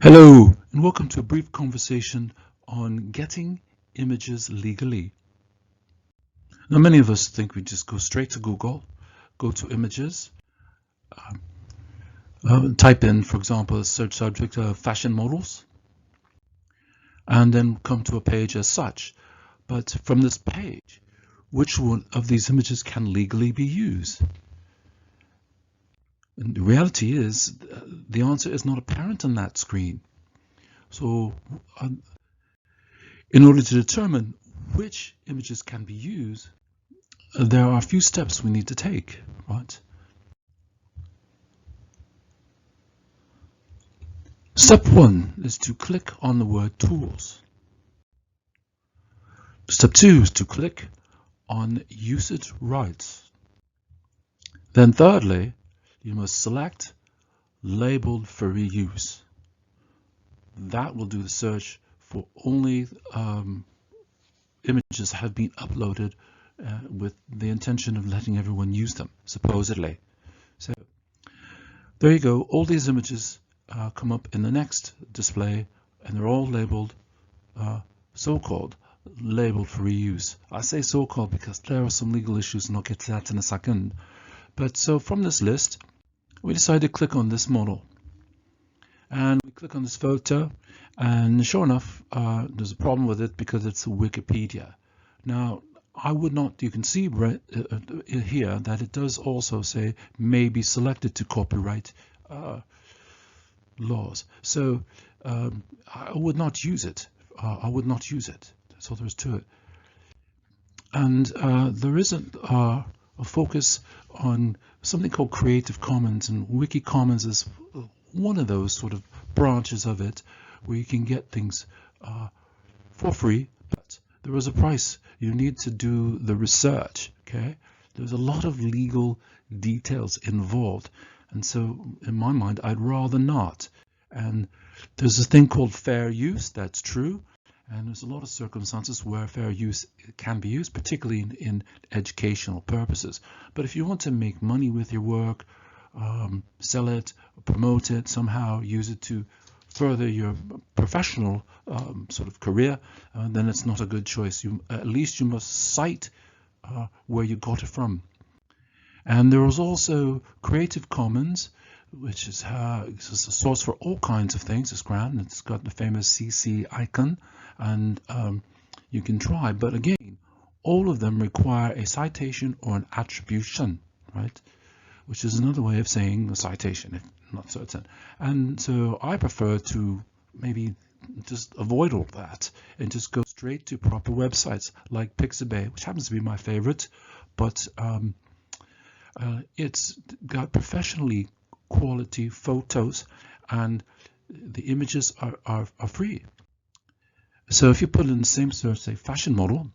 Hello, and welcome to a brief conversation on getting images legally. Now, many of us think we just go straight to Google, go to images, type in, for example, a search subject fashion models, and then come to a page as such. But from this page, which one of these images can legally be used? And the reality is, the answer is not apparent on that screen. So, in order to determine which images can be used, there are a few steps we need to take, right? Step one is to click on the word Tools. Step two is to click on Usage Rights. Then thirdly, you must select Labeled for Reuse. That will do the search for only images that have been uploaded with the intention of letting everyone use them, supposedly. So there you go. All these images come up in the next display, and they're all labeled so-called labeled for reuse. I say so-called because there are some legal issues, and I'll get to that in a second. But so from this list, we decided to click on this model. And we click on this photo, and sure enough, there's a problem with it because it's Wikipedia. Now, I would not, you can see right here that it does also say may be selected to copyright laws. So I would not use it. I would not use it. That's all there is to it. And there isn't a focus on something called Creative Commons, and Wiki Commons is one of those sort of branches of it where you can get things for free, but there is a price. You need to do the research, okay? There's a lot of legal details involved, and so in my mind I'd rather not. And there's a thing called fair use, that's true, and there's a lot of circumstances where fair use can be used, particularly in educational purposes. But if you want to make money with your work, sell it, promote it, somehow use it to further your professional sort of career, then it's not a good choice. At least you must cite where you got it from. And there is also Creative Commons, which is it's a source for all kinds of things. It's grand. It's got the famous CC icon, and you can try. But again, all of them require a citation or an attribution, right? Which is another way of saying a citation, if not certain. And so I prefer to maybe just avoid all that and just go straight to proper websites like Pixabay, which happens to be my favorite, but it's got professionally quality photos, and the images are free. So if you put in the same search, say fashion model,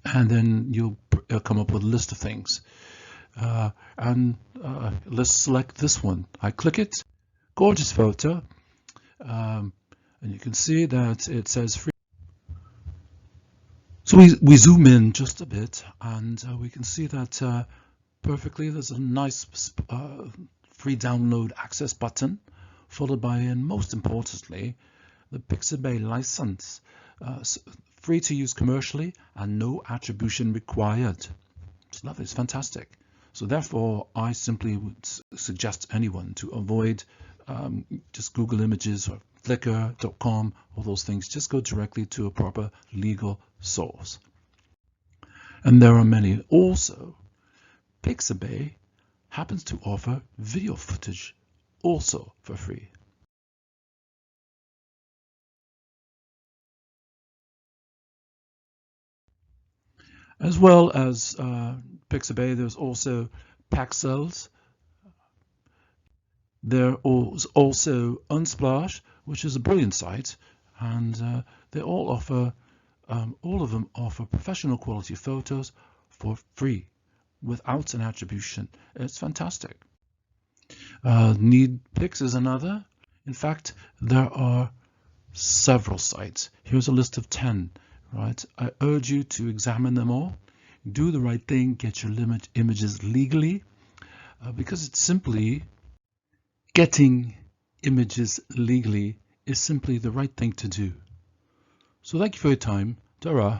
and then you'll come up with a list of things. Let's select this one. I click it, gorgeous photo, and you can see that it says free. So we zoom in just a bit, and we can see that perfectly. There's a nice free download access button, followed by, and most importantly, the Pixabay license, free to use commercially and no attribution required. It's lovely, it's fantastic. So therefore, I simply would suggest anyone to avoid just Google Images or Flickr.com, all those things. Just go directly to a proper legal source. And there are many. Also, Pixabay happens to offer video footage also for free. As well as Pixabay, there's also Paxels. There is also Unsplash, which is a brilliant site, and they all offer, all of them offer professional quality photos for free, without an attribution. It's fantastic. NeedPix is another. In fact, there are several sites. Here's a list of 10. Right, I urge you to examine them all, do the right thing, get your images legally, because it's simply getting images legally is simply the right thing to do. So thank you for your time. Ta-ra.